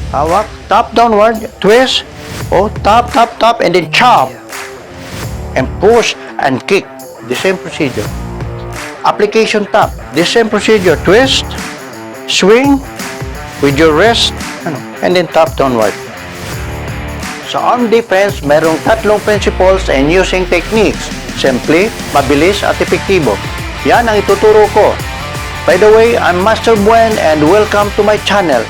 Hawak, tap downward, twist, tap, tap, tap, and then chop, and push and kick. The same procedure. Application tap, the same procedure. Twist, swing, with your wrist, and then tap downward. Sa arm defense, merong tatlong principles and using techniques. Simple, mabilis, at epektibo. Yan ang ituturo ko. By the way, I'm Master Buen and welcome to my channel.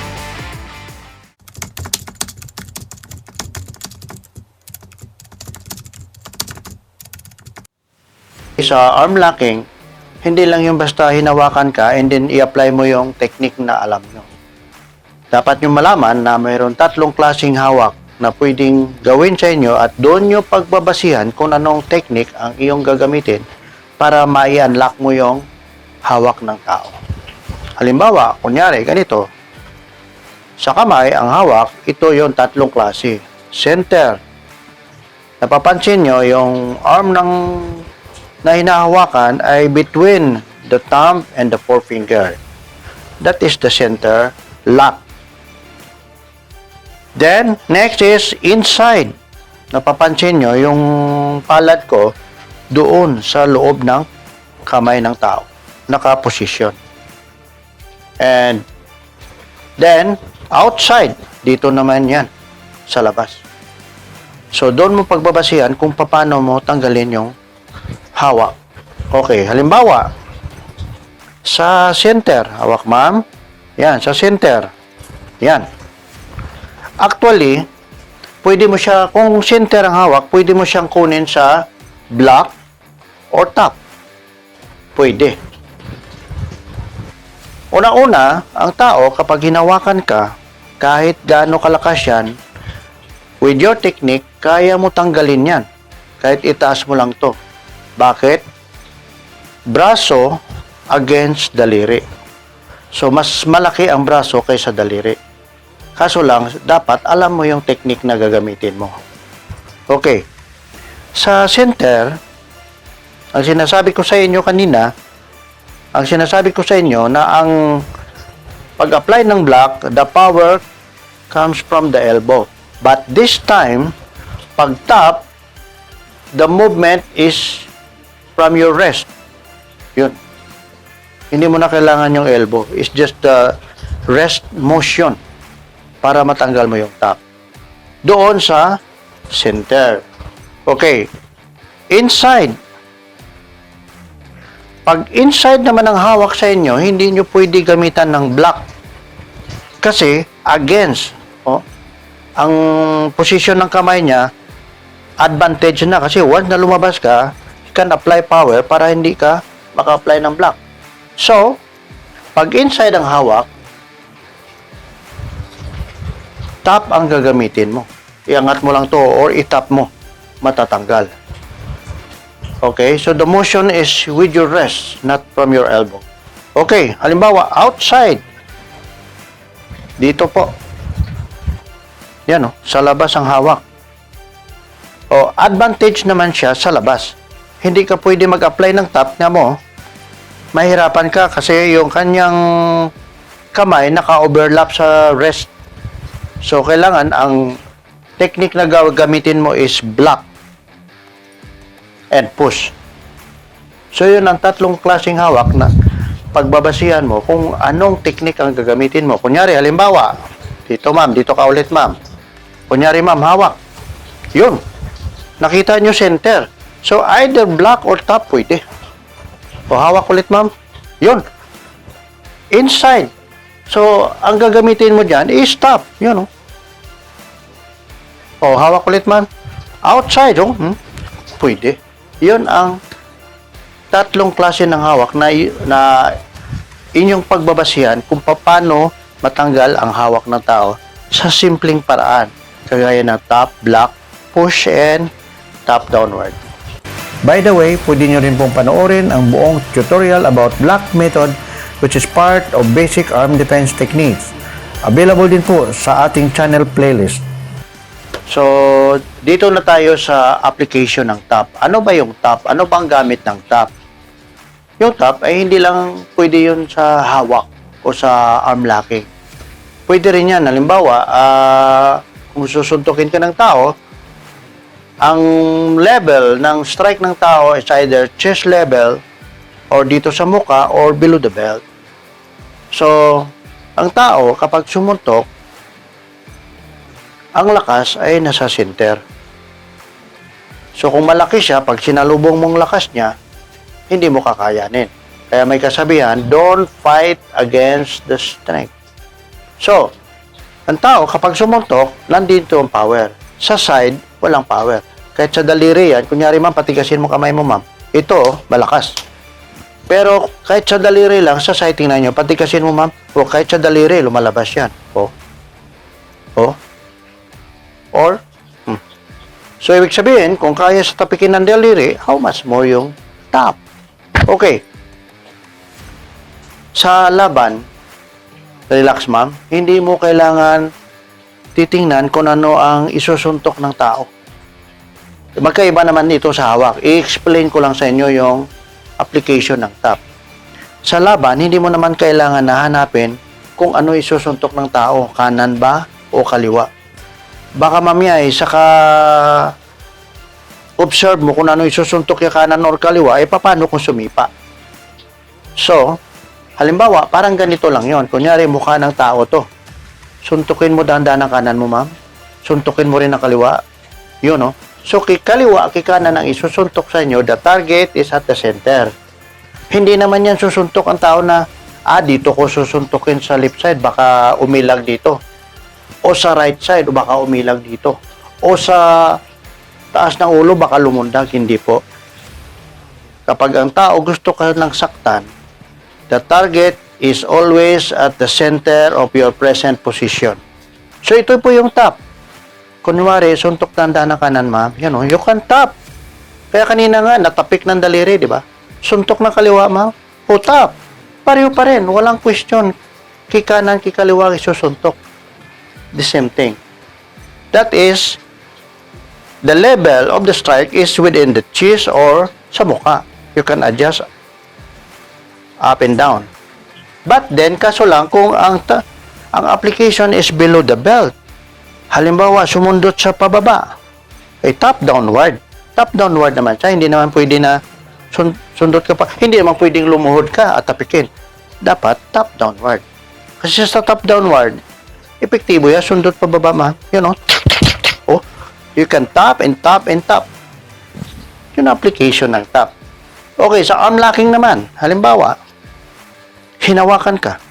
Sa arm locking, hindi lang yung basta hinawakan ka and then i-apply mo yung technique na alam nyo. Dapat nyo malaman na mayroon tatlong klaseng hawak na pwedeng gawin sa inyo at doon nyo pagbabasihan kung anong technique ang iyong gagamitin para mai-unlock mo yung hawak ng tao. Halimbawa, kunyari, ganito. Sa kamay, ang hawak, ito yung tatlong klase. Center. Napapansin nyo, yung arm na hinahawakan ay between the thumb and the forefinger. That is the center lock. Then, next is inside. Napapansin nyo, yung palad ko doon sa loob ng kamay ng tao. Nakaposisyon. And then, outside. Dito naman yan. Sa labas. So, doon mo pagbabasihan kung paano mo tanggalin yung hawak. Okay, halimbawa, sa center. Hawak, ma'am. Yan, sa center. Yan. Actually, pwede mo siya, kung center ang hawak, pwede mo siyang kunin sa block or top. Pwede. Una-una, ang tao, kapag hinawakan ka, kahit gaano kalakas yan, with your technique, kaya mo tanggalin yan. Kahit itaas mo lang to. Bakit? Braso against daliri. So, mas malaki ang braso kaysa daliri. Kaso lang, dapat alam mo yung technique na gagamitin mo. Okay. Sa center, ang sinasabi ko sa inyo kanina, na ang pag-apply ng block, the power comes from the elbow. But this time, pag tap, the movement is from your wrist. Yun. Hindi mo na kailangan yung elbow. It's just the wrist motion para matanggal mo yung tap. Doon sa center. Okay. Inside. Pag inside naman ang hawak sa inyo, hindi nyo pwede gamitan ng block. Kasi, against. Ang position ng kamay niya, advantage na. Kasi once na lumabas ka, you can apply power para hindi ka maka-apply ng block. So, pag inside ang hawak, tap ang gagamitin mo. Iangat mo lang to or itap mo. Matatanggal. Okay? So, the motion is with your wrist, not from your elbow. Okay. Halimbawa, outside. Dito po. Yan sa labas ang hawak. Advantage naman siya sa labas. Hindi ka pwede mag-apply ng tap na mo. Mahirapan ka kasi yung kanyang kamay naka-overlap sa wrist. So, kailangan ang technique na gagamitin mo is block and push. So, yun ang tatlong klaseng hawak na pagbabasihan mo kung anong technique ang gagamitin mo. Kunyari, halimbawa, dito ma'am, dito ka ulit ma'am. Kunyari ma'am, hawak. Yun. Nakita nyo center. So, either block or top pwede. Hawak ulit ma'am. Yun. Inside. So, ang gagamitin mo dyan is stop. Yun, hawak ulit man. Outside, pwede. Yun ang tatlong klase ng hawak na inyong pagbabasihan kung paano matanggal ang hawak ng tao sa simpleng paraan. Kagaya ng top, block, push, and tap downward. By the way, pwede nyo rin pong panoorin ang buong tutorial about block method which is part of basic arm defense techniques. Available din po sa ating channel playlist. So, dito na tayo sa application ng tap. Ano ba yung tap? Ano bang gamit ng tap? Yung tap ay hindi lang pwede yun sa hawak o sa arm locking. Pwede rin yan. Halimbawa, kung susuntukin ka ng tao, ang level ng strike ng tao is either chest level or dito sa muka or below the belt. So, ang tao, kapag sumuntok, ang lakas ay nasa center. So, kung malaki siya, pag sinalubong mong lakas niya, hindi mo kakayanin. Kaya may kasabihan, don't fight against the strength. So, ang tao, kapag sumuntok, nandito ang power. Sa side, walang power. Kahit sa daliri yan, kunyari ma'am, patigasin mo kamay mo ma'am. Ito, malakas. Pero kahit sa daliri lang, sa side, tingnan nyo, patigasin mo ma'am. O kahit sa daliri, lumalabas yan. Or, So, ibig sabihin, kung kaya sa tapikin ng daliri, how much more yung top? Okay. Sa laban, relax ma'am, hindi mo kailangan titingnan kung ano ang isusuntok ng tao. Magkaiba naman ito sa hawak. I-explain ko lang sa inyo yung application ng top. Sa laban, hindi mo naman kailangan na hanapin kung ano isusuntok ng tao, kanan ba o kaliwa. Baka mamaya saka observe mo kung ano isusuntok yung kanan or kaliwa, paano kung sumipa? So, halimbawa, parang ganito lang yon. Kunyari, mukha ng tao to. Suntukin mo dahan-dahan ang kanan mo, ma'am. Suntukin mo rin ang kaliwa. Yun, no? So, kaliwa, kanan ang isusuntok sa inyo, the target is at the center. Hindi naman yan susuntok ang tao na, dito ko susuntukin sa left side, baka umilag dito. O sa right side, o baka umilag dito. O sa taas ng ulo, baka lumundag. Hindi po. Kapag ang tao gusto ka ng saktan, the target is always at the center of your present position. So, ito po yung top. Kunwari, suntok tanda ng kanan, ma'am. Yan o, you can top. Kaya kanina nga, natapik ng daliri, di ba? Suntok ng kaliwa, ma'am. O, top. Pareho pa rin. Walang question. Kikanan, kikaliwa, isusuntok. The same thing. That is, the level of the strike is within the chest or sa mukha. You can adjust up and down. But then, kaso lang, kung ang application is below the belt, halimbawa, sumundot sa pababa, top downward. Top downward naman siya. Hindi naman pwede na sundot ka pa. Hindi naman pwedeng lumuhod ka at tapikin. Dapat top downward. Kasi sa top downward, epektibo yan, sundot pababa, ma. You know, you can tap and tap and tap. Yun ang application ng tap. Okay, sa arm locking naman, halimbawa, hinawakan ka.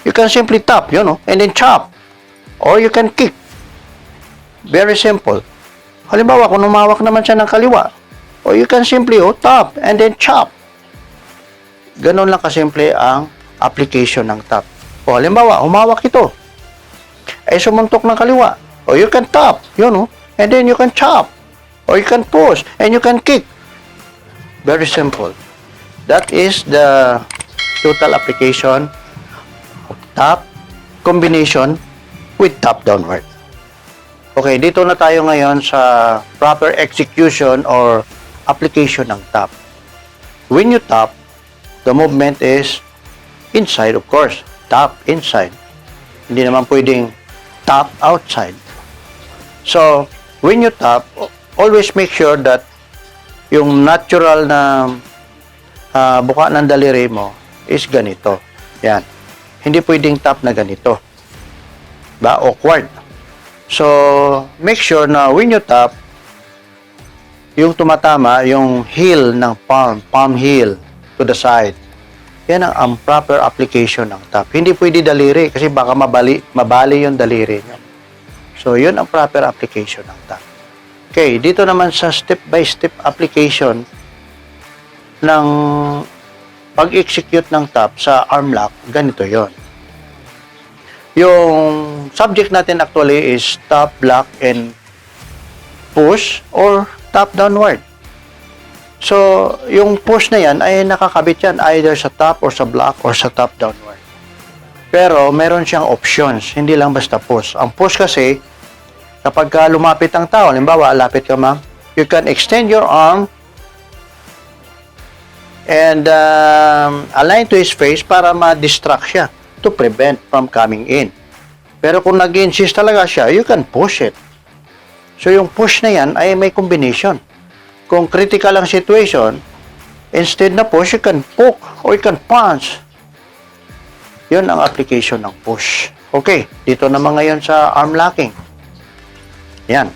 You can simply tap, and then chop. Or you can kick. Very simple. Halimbawa, kung umawak naman siya ng kaliwa, or you can simply tap and then chop. Ganon lang kasimple ang application ng tap. O halimbawa, humawak ito. Ay sumuntok ng kaliwa. O you can tap, and then you can chop. Or you can push, and you can kick. Very simple. That is the total application of tap combination with tap downward. Okay, dito na tayo ngayon sa proper execution or application ng tap. When you tap, the movement is inside, of course. Tap inside. Hindi naman pwedeng tap outside. So, when you tap, always make sure that yung natural na buka ng daliri mo is ganito. Yan. Hindi pwedeng tap na ganito. Ba? Awkward. So, make sure na when you tap, yung tumatama, yung heel ng palm heel to the side. Yan ang proper application ng tap. Hindi pwede daliri kasi baka mabali yung daliri nyo. So, yun ang proper application ng tap. Okay, dito naman sa step-by-step application ng pag-execute ng tap sa arm lock, ganito yon. Yung subject natin actually is tap, block, and push or tap downward. So, yung push na yan ay nakakabit yan either sa top or sa block or sa top downward. Pero, meron siyang options. Hindi lang basta push. Ang push kasi, kapag lumapit ang tao, halimbawa, lapit ka ma'am, you can extend your arm and align to his face para ma-distract siya. to prevent from coming in. Pero kung nag-insist talaga siya, you can push it. So yung push na yan ay may combination. Kung critical ang situation, instead na push, you can poke or you can punch. Yun ang application ng push. Okay, dito naman ngayon sa arm locking. Yan.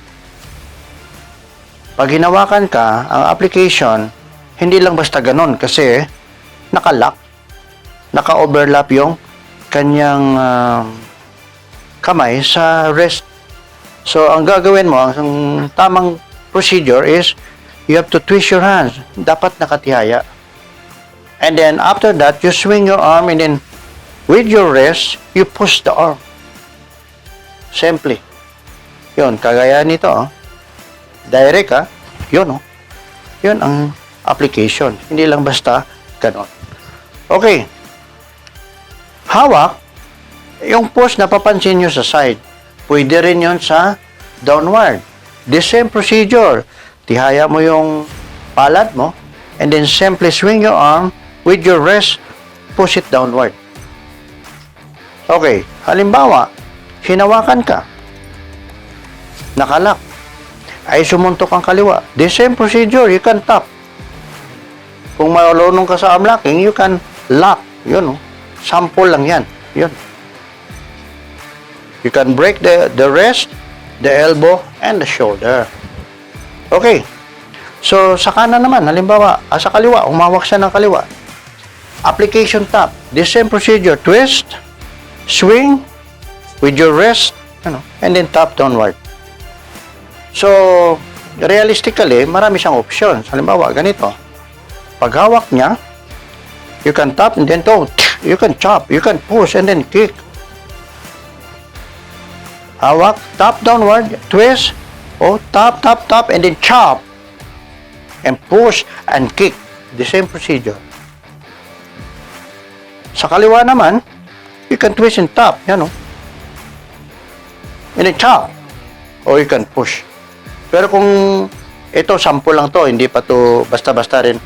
Pag hinawakan ka, ang application, hindi lang basta ganun kasi naka-lock, naka-overlap yung kanyang kamay sa wrist. So, ang gagawin mo, ang tamang procedure is you have to twist your hands. Dapat nakatihaya. And then, after that, you swing your arm and then with your wrist, you push the arm. Simply. Yun, kagaya nito. Direct, Yun, Yun ang application. Hindi lang basta ganon. Okay. Hawak, yung push na papansin nyo sa side. Pwede rin yun sa downward. The same procedure. Tihaya mo yung palad mo and then simply swing your arm with your wrist, push it downward. Okay. Halimbawa, hinawakan ka. Nakalak. Ay sumuntok ang kaliwa. The same procedure. You can tap. Kung marunong ka sa arm locking, you can lock. Yun, sample lang yan. Yun. You can break the wrist, the elbow, and the shoulder. Okay. So, sa kanan naman, halimbawa, sa kaliwa, umawak siya ng kaliwa. Application tap. The same procedure. Twist, swing, with your wrist, and then tap downward. So, realistically, marami siyang options. Halimbawa, ganito. Pag hawak niya, you can tap and then you can chop, you can push and then kick. Hawak, tap downward, twist, tap, and then chop, and push, and kick. The same procedure. Sa kaliwa naman, you can twist and tap, and then chop, or you can push. Pero kung ito, sample lang to, hindi pa to basta-basta rin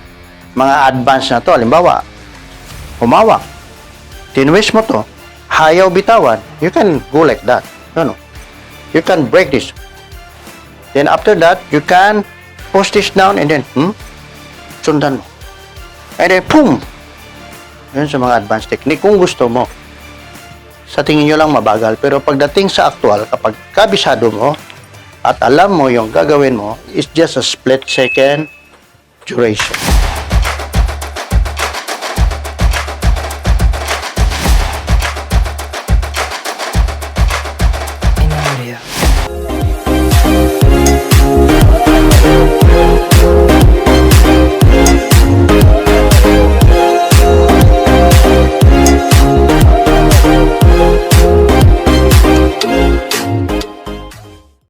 mga advance na to. Halimbawa, humawak, tinwist mo to, hayaw bitawan, you can go like that, You can break this. Then after that, you can push this down and then, sundan mo. And then, boom! Yun sa mga advanced technique. Kung gusto mo, sa tingin nyo lang mabagal. Pero pagdating sa actual, kapag kabisado mo, at alam mo yung gagawin mo, it's just a split second duration.